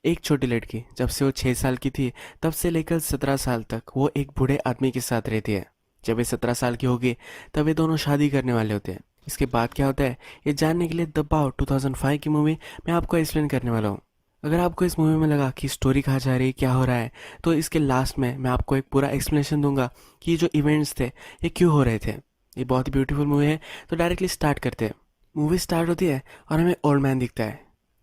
एक छोटी लड़की जब से वो 6 साल की थी तब से लेकर 17 साल तक वो एक बूढ़े आदमी के साथ रहती है। जब ये 17 साल की होगी तब ये दोनों शादी करने वाले होते हैं। इसके बाद क्या होता है ये जानने के लिए दबाव 2005 की मूवी मैं आपको एक्सप्लेन करने वाला हूँ। अगर आपको इस मूवी में लगा कि स्टोरी कहाँ जा रही है क्या हो रहा है, तो इसके लास्ट में मैं आपको एक पूरा एक्सप्लेनेशन दूंगा कि ये जो इवेंट्स थे ये क्यों हो रहे थे। ये बहुत ही ब्यूटीफुल मूवी है, तो डायरेक्टली स्टार्ट करते हैं। मूवी स्टार्ट होती है और हमें ओल्ड मैन दिखता है।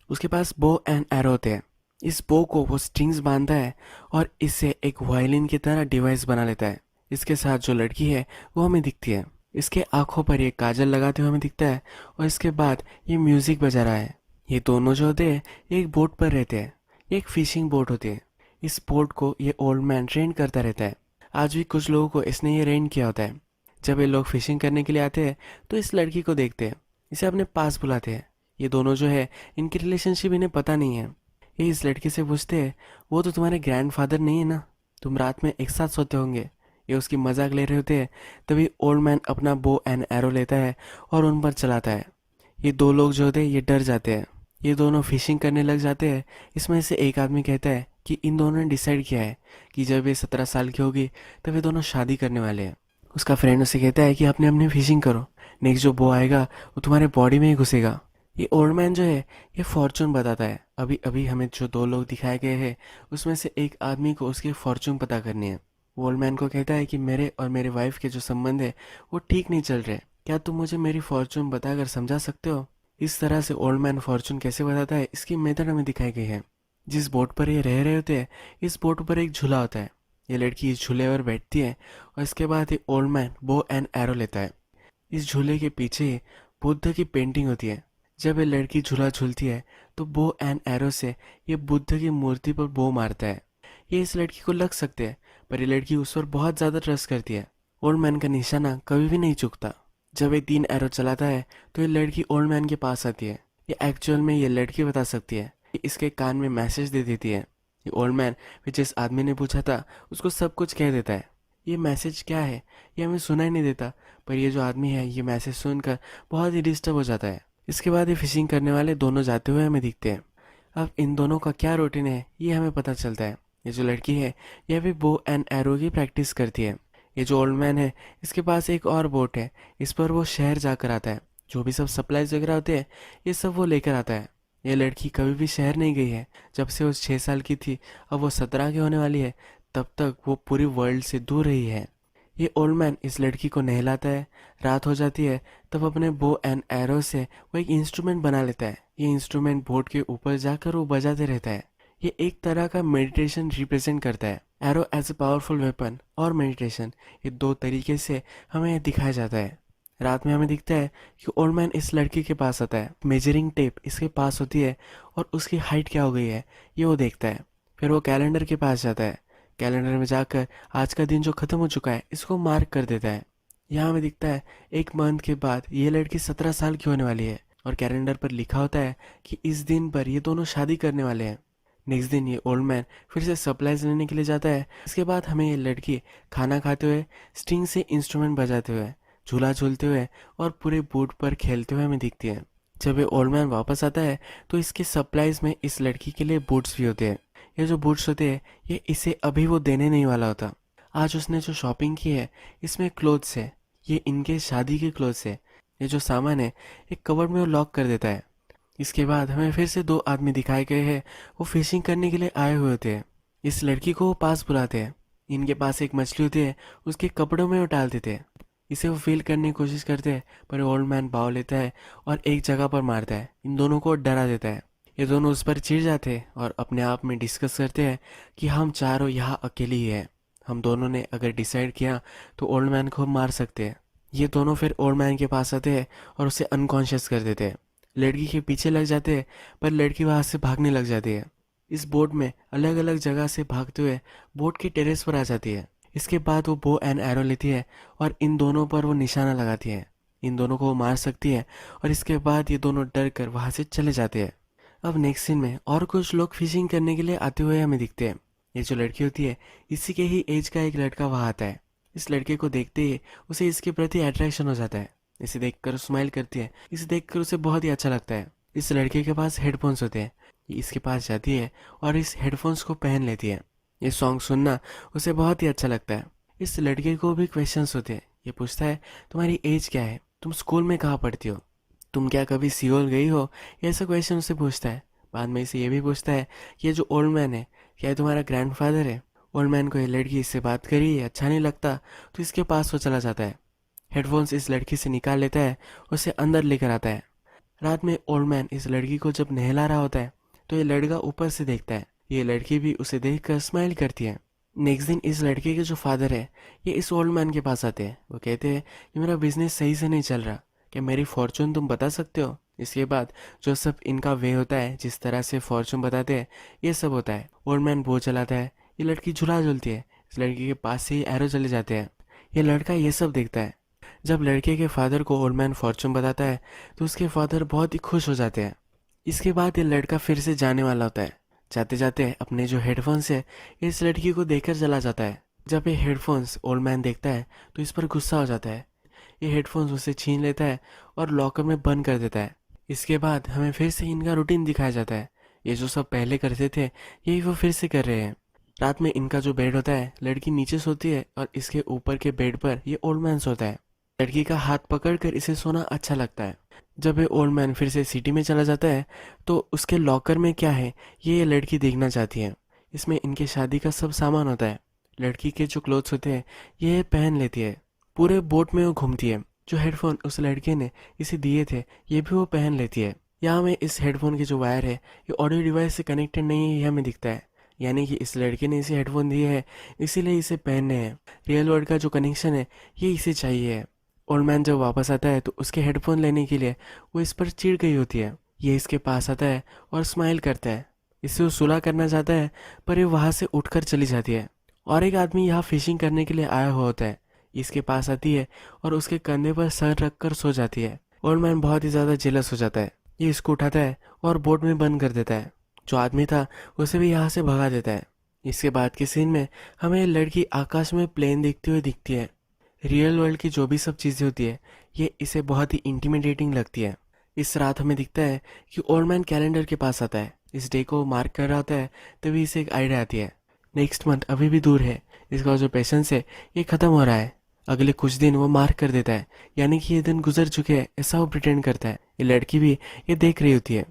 उसके पास बो एंड एरो होते हैं। इस बो को वो स्ट्रिंग्स बांधता है और इससे एक वायलिन की तरह डिवाइस बना लेता है। इसके साथ जो लड़की है वो हमें दिखती है। इसके आंखों पर ये काजल लगाते हुए हमें दिखता है और इसके बाद ये म्यूजिक बजा रहा है। ये दोनों जो होते हैं एक बोट पर रहते हैं। ये एक फिशिंग बोट होती है। इस बोट को ये ओल्ड मैन ट्रेन करता रहता है। आज भी कुछ लोगों को इसने ये रेन किया होता है। जब ये लोग फिशिंग करने के लिए आते हैं तो इस लड़की को देखते हैं, इसे अपने पास बुलाते हैं। ये दोनों जो है इनकी रिलेशनशिप इन्हें पता नहीं है। ये इस लड़की से पूछते हैं, वो तो तुम्हारे ग्रैंडफादर नहीं है ना, तुम रात में एक साथ सोते होंगे। ये उसकी मजाक ले रहे होते हैं। तभी ओल्ड मैन अपना बो एंड एरो लेता है और उन पर चलाता है। ये दो लोग जो होते हैं ये डर जाते हैं। ये दोनों फिशिंग करने लग जाते हैं। इसमें से एक आदमी कहता है कि इन दोनों ने डिसाइड किया है कि जब ये 17 साल की होगी तब ये दोनों शादी करने वाले हैं। उसका फ्रेंड उसे कहता है कि अपने अपने फिशिंग करो, नेक्स्ट जो बो आएगा वो तुम्हारे बॉडी में ही घुसेगा। ये ओल्ड मैन जो है ये फॉर्चून बताता है। अभी अभी हमें जो दो लोग दिखाए गए हैं उसमें से एक आदमी को उसकी फॉर्चून पता करनी है। वो ओल्ड मैन को कहता है कि मेरे और मेरे वाइफ के जो संबंध है वो ठीक नहीं चल रहे, क्या तुम मुझे मेरी फॉर्चून बताकर समझा सकते हो। इस तरह से ओल्ड मैन फॉर्चून कैसे बताता है इसकी मेथड हमें दिखाई गई है। जिस बोट पर ये रह रहे होते हैं इस बोट पर एक झूला होता है। ये लड़की इस झूले पर बैठती है और इसके बाद ये old man bow and arrow लेता है। इस झूले के पीछे बुद्ध की पेंटिंग होती है। जब ये लड़की झूला झूलती है तो बो एंड एरो से ये बुद्ध की मूर्ति पर बो मारता है। ये इस लड़की को लग सकते हैं, पर ये लड़की उस पर बहुत ज़्यादा ट्रस्ट करती है। ओल्ड मैन का निशाना कभी भी नहीं चूकता। जब ये 3 एरो चलाता है तो ये लड़की ओल्ड मैन के पास आती है। ये एक्चुअल में ये लड़की बता सकती है। ये इसके कान में मैसेज दे देती है। ये ओल्ड मैन फिर जिस आदमी ने पूछा था उसको सब कुछ कह देता है। ये मैसेज क्या है ये हमें सुना ही नहीं देता, पर ये जो आदमी है ये मैसेज सुनकर बहुत ही डिस्टर्ब हो जाता है। इसके बाद ये फिशिंग करने वाले दोनों जाते हुए हमें दिखते हैं। अब इन दोनों का क्या रूटीन है ये हमें पता चलता है। ये जो लड़की है यह भी बो एंड एरो की प्रैक्टिस करती है। ये जो ओल्ड मैन है इसके पास एक और बोट है। इस पर वो शहर जाकर आता है। जो भी सब सप्लाईज वगैरह होते हैं ये सब वो लेकर आता है। ये लड़की कभी भी शहर नहीं गई है। जब से वो 6 साल की थी, अब वो 17 की होने वाली है, तब तक वो पूरी वर्ल्ड से दूर रही है। ये ओल्ड मैन इस लड़की को नहलाता है। रात हो जाती है तब अपने बो एंड एरो से वो एक इंस्ट्रूमेंट बना लेता है। ये इंस्ट्रूमेंट बोर्ड के ऊपर जाकर वो बजाते रहता है। ये एक तरह का मेडिटेशन रिप्रेजेंट करता है। Arrow as a powerful weapon और मेडिटेशन, ये दो तरीके से हमें दिखाया जाता है। रात में हमें दिखता है कि ओल्ड मैन इस लड़की के पास आता है। मेजरिंग टेप इसके पास होती है और उसकी हाइट क्या हो गई है ये वो देखता है। फिर वो कैलेंडर के पास जाता है। कैलेंडर में जाकर आज का दिन जो खत्म हो चुका है इसको मार्क कर देता है। यहाँ हमें दिखता है एक मंथ के बाद ये लड़की 17 साल की होने वाली है और कैलेंडर पर लिखा होता है कि इस दिन पर ये दोनों शादी करने वाले हैं। नेक्स्ट दिन ये ओल्ड मैन फिर से सप्लाईज लेने के लिए जाता है। इसके बाद हमें ये लड़की खाना खाते हुए, स्ट्रिंग से इंस्ट्रूमेंट बजाते हुए, झूला झूलते हुए और पूरे बोट पर खेलते हुए हमें दिखती है। जब ये ओल्ड मैन वापस आता है तो इसके सप्लाईज में इस लड़की के लिए बूट्स भी होते हैं। ये जो बूट्स होते हैं ये इसे अभी वो देने नहीं वाला होता। आज उसने जो शॉपिंग की है इसमें क्लोथ्स है, ये इनके शादी के क्लोथ्स है। ये जो सामान है एक कवर्ड में वो लॉक कर देता है। इसके बाद हमें फिर से दो आदमी दिखाए गए हैं। वो फिशिंग करने के लिए आए हुए होते हैं। इस लड़की को वो पास बुलाते हैं। इनके पास एक मछली होती है, उसके कपड़ों में वो डाल देते हैं। इसे वो फील करने की कोशिश करते हैं, पर ओल्ड मैन भाव लेता है और एक जगह पर मारता है। इन दोनों को डरा देता है। ये दोनों उस पर चिढ़ जाते हैं और अपने आप में डिस्कस करते हैं कि हम चारों यहाँ अकेले ही हैं। हम दोनों ने अगर डिसाइड किया तो ओल्ड मैन को हम मार सकते हैं। ये दोनों फिर ओल्ड मैन के पास आते हैं और उसे अनकॉन्शियस कर देते हैं। लड़की के पीछे लग जाते हैं, पर लड़की वहाँ से भागने लग जाती है। इस बोट में अलग अलग जगह से भागते हुए बोट की टेरेस पर आ जाती है। इसके बाद वो बो एंड एरो लेती है और इन दोनों पर वो निशाना लगाती है। इन दोनों को वो मार सकती है और इसके बाद ये दोनों डर कर वहाँ से चले जाते हैं। अब नेक्स्ट सीन में और कुछ लोग फिशिंग करने के लिए आते हुए हमें दिखते हैं। ये जो लड़की होती है इसी के ही एज का एक लड़का वहाँ आता है। इस लड़के को देखते ही उसे इसके प्रति अट्रैक्शन हो जाता है। इसे देखकर स्माइल करती है। इसे देखकर उसे बहुत ही अच्छा लगता है। इस लड़के के पास हेडफोन्स होते हैं। ये इसके पास जाती है और इस हेडफोन्स को पहन लेती है। ये सॉन्ग सुनना उसे बहुत ही अच्छा लगता है। इस लड़के को भी क्वेश्चंस होते हैं। ये पूछता है, तुम्हारी एज क्या है, तुम स्कूल में कहाँ पढ़ती हो, तुम क्या कभी सियोल गई हो, ये ऐसा क्वेश्चन उसे पूछता है। बाद में इसे ये भी पूछता है कि ये जो ओल्ड मैन है क्या ये तुम्हारा ग्रैंडफादर है। ओल्ड मैन को ये लड़की इससे बात करी अच्छा नहीं लगता तो इसके पास वो चला जाता है। हेडफोन्स इस लड़की से निकाल लेता है, उसे अंदर लेकर आता है। रात में ओल्ड मैन इस लड़की को जब नहला रहा होता है तो ये लड़का ऊपर से देखता है। ये लड़की भी उसे देखकर स्माइल करती है। नेक्स्ट दिन इस लड़के के जो फादर है ये इस ओल्ड मैन के पास आते हैं। वो कहते हैं कि मेरा बिजनेस सही से नहीं चल रहा, क्या मेरी फॉर्चून तुम बता सकते हो। इसके बाद जो सब इनका वे होता है, जिस तरह से फॉर्चून बताते हैं, ये सब होता है। ओल्ड मैन वो चलाता है, ये लड़की झूला झूलती है। इस लड़की के पास से ही एरो चले जाते हैं। ये लड़का ये सब देखता है। जब लड़के के फादर को ओल्ड मैन फॉर्चून बताता है तो उसके फादर बहुत ही खुश हो जाते हैं। इसके बाद ये लड़का फिर से जाने वाला होता है। जाते जाते अपने जो हेडफोन्स है इस लड़की को देकर चला जाता है। जब ये हेडफोन्स ओल्ड मैन देखता है तो इस पर गुस्सा हो जाता है। ये हेडफोन्स उसे छीन लेता है और लॉकर में बंद कर देता है। इसके बाद हमें फिर से इनका रूटीन दिखाया जाता है। ये जो सब पहले करते थे यही वो फिर से कर रहे हैं। रात में इनका जो बेड होता है, लड़की नीचे सोती है और इसके ऊपर के बेड पर ये ओल्ड मैन सोता है। लड़की का हाथ पकड़कर इसे सोना अच्छा लगता है। जब ये ओल्ड मैन फिर से सिटी में चला जाता है तो उसके लॉकर में क्या है ये लड़की देखना चाहती है। इसमें इनके शादी का सब सामान होता है। लड़की के जो क्लोथ्स होते हैं ये पहन लेती है। पूरे बोट में वो घूमती है। जो हेडफोन उस लड़के ने इसे दिए थे ये भी वो पहन लेती है। यहाँ में इस हेडफोन की जो वायर है ये ऑडियो डिवाइस से कनेक्टेड नहीं है, ये हमें दिखता है। यानी कि इस लड़के ने इसे हेडफोन दिए हैं इसीलिए इसे पहनने हैं। रियल वर्ल्ड का जो कनेक्शन है ये इसे चाहिए है। ओल्ड मैन जब वापस आता है तो उसके हेडफोन लेने के लिए वो इस पर चिढ़ गई होती है। ये इसके पास आता है और स्माइल करता है। इससे वो सुलह करना चाहता है पर ये वहाँ से उठकर चली जाती है। और एक आदमी यहाँ फिशिंग करने के लिए आया हुआ होता है। इसके पास आती है और उसके कंधे पर सर रखकर सो जाती है। ओल्ड मैन बहुत ही ज़्यादा जेलस हो जाता है। ये इसको उठाता है और बोट में बंद कर देता है। जो आदमी था उसे भी यहाँ से भगा देता है। इसके बाद के सीन में हमें ये लड़की आकाश में प्लेन देखती हुई दिखती है। रियल वर्ल्ड की जो भी सब चीज़ें होती है ये इसे बहुत ही इंटिमिडेटिंग लगती है। इस रात हमें दिखता है कि ओल्ड मैन कैलेंडर के पास आता है। इस डे को मार्क कर रहा होता है तभी इसे एक आइडिया आती है। नेक्स्ट मंथ अभी भी दूर है, इसका जो पेशेंस है ये ख़त्म हो रहा है। अगले कुछ दिन वो मार्क कर देता है, यानी कि ये दिन गुजर चुके हैं ऐसा वो प्रिटेंड करता है। ये लड़की भी ये देख रही होती है।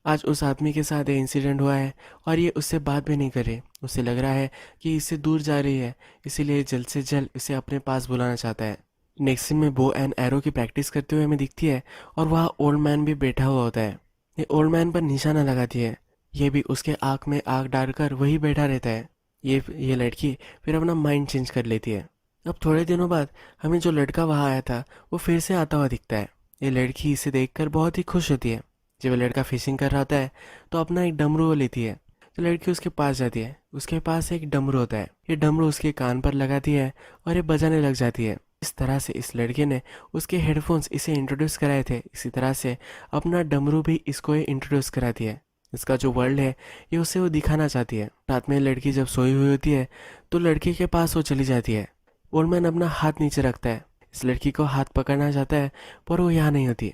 आज उस आदमी के साथ ये इंसिडेंट हुआ है और ये उससे बात भी नहीं कर रही। उसे लग रहा है कि इससे दूर जा रही है, इसीलिए जल्द से जल्द इसे अपने पास बुलाना चाहता है। नेक्स्ट सीन में बो एंड एरो की प्रैक्टिस करते हुए हमें दिखती है और वहाँ ओल्ड मैन भी बैठा हुआ होता है। ये ओल्ड मैन पर निशाना लगाती है। ये भी उसके आँख में आँख डालकर वही बैठा रहता है। ये लड़की फिर अपना माइंड चेंज कर लेती है। अब थोड़े दिनों बाद हमें जो लड़का वहाँ आया था वो फिर से आता हुआ दिखता है। ये लड़की इसे देखकर बहुत ही खुश होती है। जब ये लड़का फिशिंग कर रहा होता है तो अपना एक डमरू वो लेती है। तो लड़की उसके पास जाती है। उसके पास एक डमरू होता है। ये डमरू उसके कान पर लगाती है और ये बजाने लग जाती है। इस तरह से इस लड़के ने उसके हेडफोन्स इसे इंट्रोड्यूस कराए थे, इसी तरह से अपना डमरू भी इसको ये इंट्रोड्यूस कराती है। इसका जो वर्ल्ड है ये उसे वो दिखाना चाहती है। रात में लड़की जब सोई हुई होती है तो लड़के के पास वो चली जाती है। ओल्ड मैन अपना हाथ नीचे रखता है। इस लड़की को हाथ पकड़ना चाहता है पर वो यहाँ नहीं होती।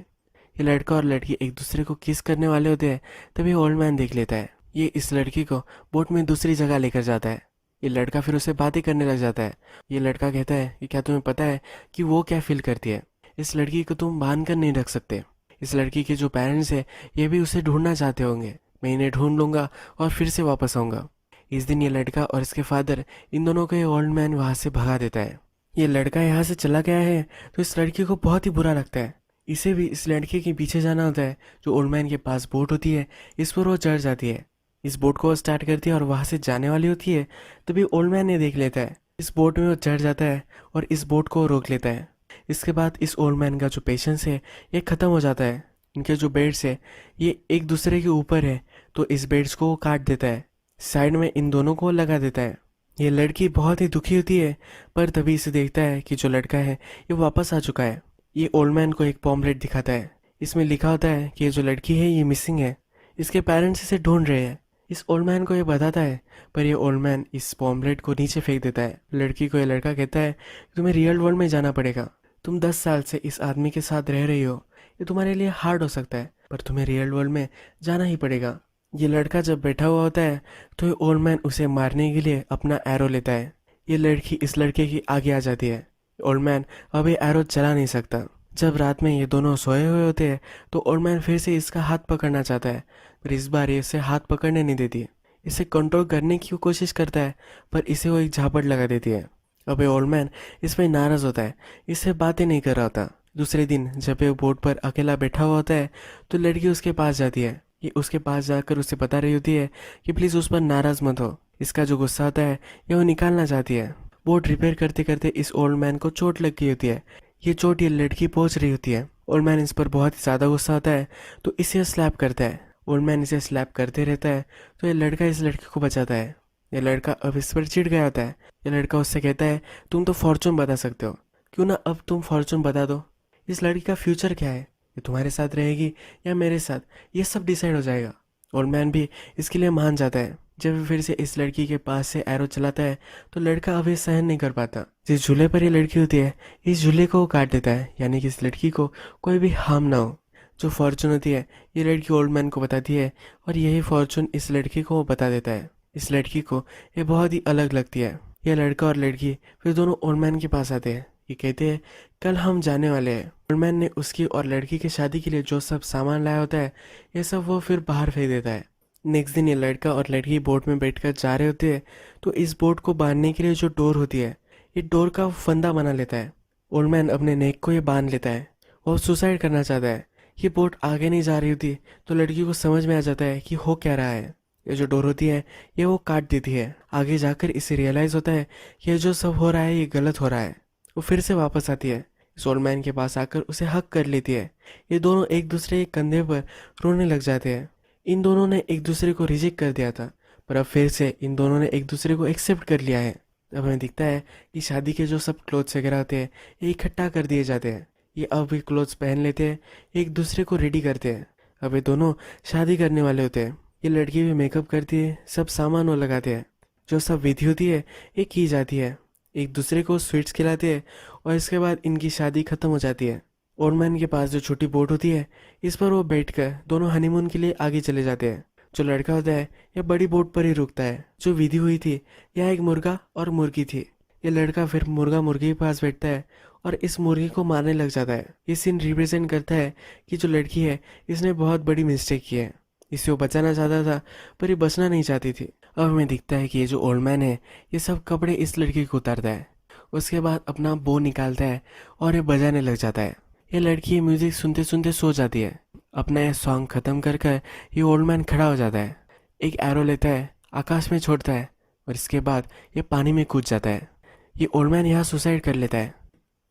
ये लड़का और लड़की एक दूसरे को किस करने वाले होते हैं तभी ओल्ड मैन देख लेता है। ये इस लड़की को बोट में दूसरी जगह लेकर जाता है। ये लड़का फिर उसे बातें करने लग जाता है। ये लड़का कहता है कि क्या तुम्हें पता है कि वो क्या फील करती है। इस लड़की को तुम बांध कर नहीं रख सकते। इस लड़की के जो पेरेंट्स हैं ये भी उसे ढूंढना चाहते होंगे। मैं इन्हें ढूंढ लूंगा और फिर से वापस आऊँगा। इस दिन ये लड़का और इसके फादर इन दोनों को ये ओल्ड मैन वहाँ से भगा देता है। ये लड़का यहाँ से चला गया है तो इस लड़की को बहुत ही बुरा लगता है। इसे भी इस लड़के के पीछे जाना होता है। जो ओल्ड मैन के पास बोट होती है इस पर वो चढ़ जाती है। इस बोट को वो स्टार्ट करती है और वहाँ से जाने वाली होती है तभी ओल्ड मैन ने देख लेता है। इस बोट में वो चढ़ जाता है और इस बोट को रोक लेता है। इसके बाद इस ओल्ड मैन का जो पेशेंस है ये ख़त्म हो जाता है। इनके जो बेड्स है ये एक दूसरे के ऊपर है तो इस बेड्स को वो काट देता है। साइड में इन दोनों को लगा देता है। ये लड़की बहुत ही दुखी होती है पर तभी इसे देखता है कि जो लड़का है ये वापस आ चुका है। ये ओल्ड मैन को एक पॉम्पलेट दिखाता है। इसमें लिखा होता है कि ये जो लड़की है ये मिसिंग है, इसके पेरेंट्स इसे ढूंढ रहे हैं। इस ओल्ड मैन को ये बताता है पर ये ओल्ड मैन इस पॉम्पलेट को नीचे फेंक देता है। लड़की को ये लड़का कहता है कि तुम्हें रियल वर्ल्ड में जाना पड़ेगा। तुम 10 साल से इस आदमी के साथ रह रही हो, ये तुम्हारे लिए हार्ड हो सकता है पर तुम्हें रियल वर्ल्ड में जाना ही पड़ेगा। ये लड़का जब बैठा हुआ होता है तो ये ओल्ड मैन उसे मारने के लिए अपना एरो लेता है। ये लड़की इस लड़के की आगे आ जाती है। ओल्ड मैन अब ये एरो चला नहीं सकता। जब रात में ये दोनों सोए हुए होते हैं तो ओल्ड मैन फिर से इसका हाथ पकड़ना चाहता है, पर इस बार ये इसे हाथ पकड़ने नहीं देती। इसे कंट्रोल करने की कोशिश करता है, पर इसे वो एक झापड़ लगा देती है। अब ये ओल्ड मैन इसमें नाराज होता है, इससे बातें नहीं कर रहा होता। दूसरे दिन जब ये बोट पर अकेला बैठा हुआ होता है तो लड़की उसके पास जाती है। ये उसके पास जाकर उसे बता रही होती है कि प्लीज़ उस पर नाराज मत हो। इसका जो गुस्सा होता है ये वो निकालना चाहती है। बोट रिपेयर करते करते इस ओल्ड मैन को चोट लग गई होती है। ये चोट ये लड़की पहुंच रही होती है। ओल्ड मैन इस पर बहुत ही ज़्यादा गुस्सा होता है तो इसे स्लैप करता है। ओल्ड मैन इसे स्लैप करते रहता है तो ये लड़का इस लड़की को बचाता है। ये लड़का अब इस पर चिढ़ गया होता है। ये लड़का उससे कहता है तुम तो फॉर्चून बता सकते हो, क्यों ना अब तुम फॉर्चून बता दो। इस लड़की का फ्यूचर क्या है, ये तुम्हारे साथ रहेगी या मेरे साथ, ये सब डिसाइड हो जाएगा। ओल्ड मैन भी इसके लिए मान जाता है। जब वो फिर से इस लड़की के पास से एरो चलाता है तो लड़का अभी सहन नहीं कर पाता। जिस झूले पर ये लड़की होती है इस झूले को वो काट देता है, यानी कि इस लड़की को कोई भी हार्म ना हो। जो फॉर्चून होती है ये लड़की ओल्ड मैन को बताती है और यही फॉर्चून इस लड़की को वो बता देता है। इस लड़की को ये बहुत ही अलग लगती है। यह लड़का और लड़की फिर दोनों ओल्ड मैन के पास आते हैं। ये कहते हैं कल हम जाने वाले हैं। ओल्ड मैन ने उसकी और लड़की की शादी के लिए जो सब सामान लाया होता है ये सब वो फिर बाहर फेंक देता है। नेक्स्ट दिन ये लड़का और लड़की बोट में बैठकर जा रहे होते हैं तो इस बोट को बांधने के लिए जो डोर होती है ये डोर का फंदा बना लेता है। ओल्ड मैन अपने नेक को ये बांध लेता है। वो सुसाइड करना चाहता है। ये बोट आगे नहीं जा रही होती तो लड़की को समझ में आ जाता है कि हो क्या रहा है। ये जो डोर होती है ये वो काट देती है। आगे जाकर इसे रियलाइज होता है कि ये जो सब हो रहा है ये गलत हो रहा है। वो फिर से वापस आती है। इस ओल्ड मैन के पास आकर उसे हक कर लेती है। ये दोनों एक दूसरे के कंधे पर रोने लग जाते हैं। इन दोनों ने एक दूसरे को रिजेक्ट कर दिया था, पर अब फिर से इन दोनों ने एक दूसरे को एक्सेप्ट कर लिया है। अब हमें दिखता है कि शादी के जो सब क्लोथ्स वगैरह होते हैं ये इकट्ठा कर दिए जाते हैं। ये अब भी क्लोथ्स पहन लेते हैं, एक दूसरे को रेडी करते हैं। अब ये दोनों शादी करने वाले होते हैं। ये लड़की भी मेकअप करती है, सब सामान वो लगाते हैं। जो सब विधि होती है ये की जाती है। एक दूसरे को स्वीट्स खिलाते हैं और इसके बाद इनकी शादी खत्म हो जाती है। ओल्ड मैन के पास जो छोटी बोट होती है इस पर वो बैठकर दोनों हनीमून के लिए आगे चले जाते हैं। जो लड़का होता है यह बड़ी बोट पर ही रुकता है। जो विधि हुई थी यह एक मुर्गा और मुर्गी थी। ये लड़का फिर मुर्गा मुर्गी के पास बैठता है और इस मुर्गी को मारने लग जाता है। ये सीन रिप्रेजेंट करता है कि जो लड़की है इसने बहुत बड़ी मिस्टेक की है। इसे वो बचाना चाहता था पर ये बचना नहीं चाहती थी। अब हमें दिखता है कि ये जो ओल्ड मैन है ये सब कपड़े इस लड़की को उतारता है। उसके बाद अपना बो निकालता है और ये बजाने लग जाता है। ये लड़की म्यूजिक सुनते सुनते सो जाती है। अपना यह सॉन्ग खत्म कर कर ये ओल्ड मैन खड़ा हो जाता है। एक एरो लेता है, आकाश में छोड़ता है और इसके बाद ये पानी में कूद जाता है। ये ओल्ड मैन यहाँ सुसाइड कर लेता है।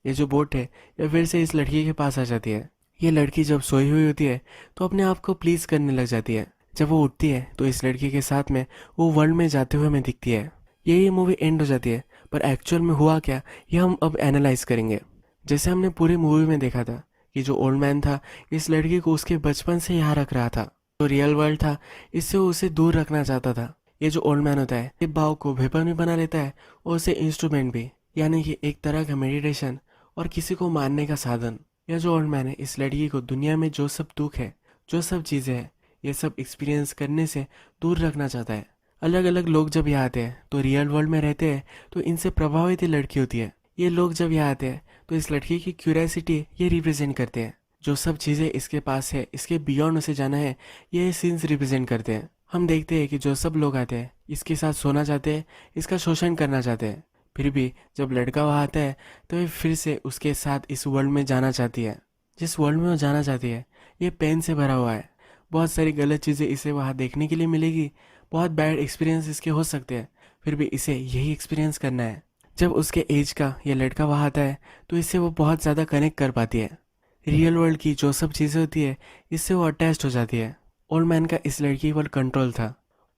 ये जो बोट है ये फिर से इस लड़की के पास आ जाती है। ये लड़की जब सोई हुई होती है तो अपने आप को प्लीज करने लग जाती है। जब वो उठती है तो इस लड़की के साथ में वो वर्ल्ड में जाते हुए हमें दिखती है। ये मूवी एंड हो जाती है, पर एक्चुअल में हुआ क्या ये हम अब एनालाइज करेंगे। जैसे हमने पूरी मूवी में देखा था कि जो ओल्ड मैन था इस लड़की को उसके बचपन से यहाँ रख रहा था। जो रियल वर्ल्ड था इससे वो उसे दूर रखना चाहता था। ये जो ओल्ड मैन होता है ये बाव को वेपन भी बना लेता है और उसे इंस्ट्रूमेंट भी, यानी कि एक तरह का मेडिटेशन और किसी को मारने का साधन। यह जो ओल्ड मैन है इस लड़की को दुनिया में जो सब दुख है, जो सब चीज़ें हैं, ये सब एक्सपीरियंस करने से दूर रखना चाहता है। अलग अलग लोग जब यहाँ आते हैं तो रियल वर्ल्ड में रहते हैं तो इनसे प्रभावित ये लड़की होती है। ये लोग जब यहाँ आते हैं तो इस लड़की की क्यूरियोसिटी ये रिप्रेजेंट करते हैं। जो सब चीज़ें इसके पास है इसके बियॉन्ड उसे जाना है ये सीन्स रिप्रेजेंट करते हैं। हम देखते हैं कि जो सब लोग आते हैं इसके साथ सोना चाहते हैं, इसका शोषण करना चाहते हैं। फिर भी जब लड़का वहाँ आता है तो ये फिर से उसके साथ इस वर्ल्ड में जाना चाहती है। जिस वर्ल्ड में वो जाना चाहती है ये पेन से भरा हुआ है। बहुत सारी गलत चीज़ें इसे वहाँ देखने के लिए मिलेगी, बहुत बैड एक्सपीरियंस इसके हो सकते हैं, फिर भी इसे यही एक्सपीरियंस करना है। जब उसके एज का ये लड़का वहाँ आता है तो इससे वो बहुत ज़्यादा कनेक्ट कर पाती है। रियल वर्ल्ड की जो सब चीज़ें होती है इससे वो अटैच्ड हो जाती है। ओल्ड मैन का इस लड़की पर कंट्रोल था।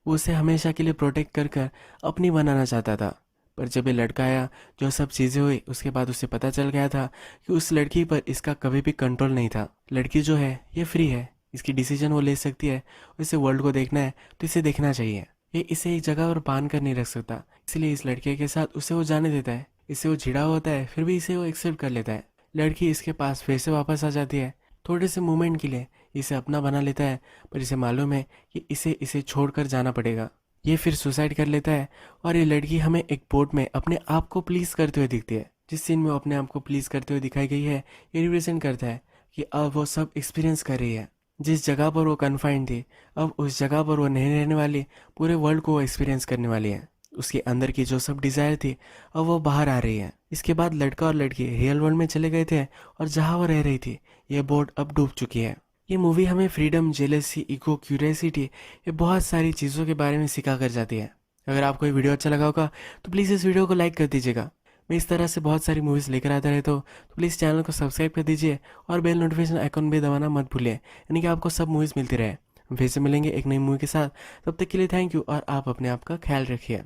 वो उसे हमेशा के लिए प्रोटेक्ट कर कर अपनी बनाना चाहता था। पर जब ये लड़का आया, जो सब चीज़ें हुई, उसके बाद उसे पता चल गया था कि उस लड़की पर इसका कभी भी कंट्रोल नहीं था। लड़की जो है ये फ्री है, इसकी डिसीजन वो ले सकती है। इसे वर्ल्ड को देखना है तो इसे देखना चाहिए। ये इसे एक जगह पर बांध कर नहीं रख सकता, इसलिए इस लड़के के साथ उसे वो जाने देता है। इससे वो चिढ़ा होता है फिर भी इसे वो एक्सेप्ट कर लेता है। लड़की इसके पास फिर से वापस आ जाती है। थोड़े से मोमेंट के लिए इसे अपना बना लेता है, पर इसे मालूम है कि इसे इसे छोड़कर जाना पड़ेगा। ये फिर सुसाइड कर लेता है और ये लड़की हमें एक बोट में अपने आप को प्लीज करते हुए दिखती है। जिस सीन में वो अपने आप को प्लीज करते हुए दिखाई गई है, ये रिप्रेजेंट करता है कि अब वो सब एक्सपीरियंस कर रही है। जिस जगह पर वो कन्फाइंड थी, अब उस जगह पर वो नहीं रहने वाली, पूरे वर्ल्ड को वो एक्सपीरियंस करने वाली है। उसके अंदर की जो सब डिजायर थी, अब वो बाहर आ रही है। इसके बाद लड़का और लड़की रियल वर्ल्ड में चले गए थे और जहाँ वो रह रही थी, ये बोट अब डूब चुकी है। ये मूवी हमें फ्रीडम, जेलसी, इगो, क्यूरियोसिटी, ये बहुत सारी चीज़ों के बारे में सिखा कर जाती है। अगर आपको ये वीडियो अच्छा लगा होगा तो प्लीज़ इस वीडियो को लाइक कर दीजिएगा। मैं इस तरह से बहुत सारी मूवीज़ लेकर आता रहता हूँ, तो प्लीज़ चैनल को सब्सक्राइब कर दीजिए और बेल नोटिफिकेशन आइकॉन भी दबाना मत भूलिए, यानी कि आपको सब मूवीज़ मिलती रहे। हम फिर से मिलेंगे एक नई मूवी के साथ। तब तक के लिए थैंक यू और आप अपने आप का ख्याल रखिए।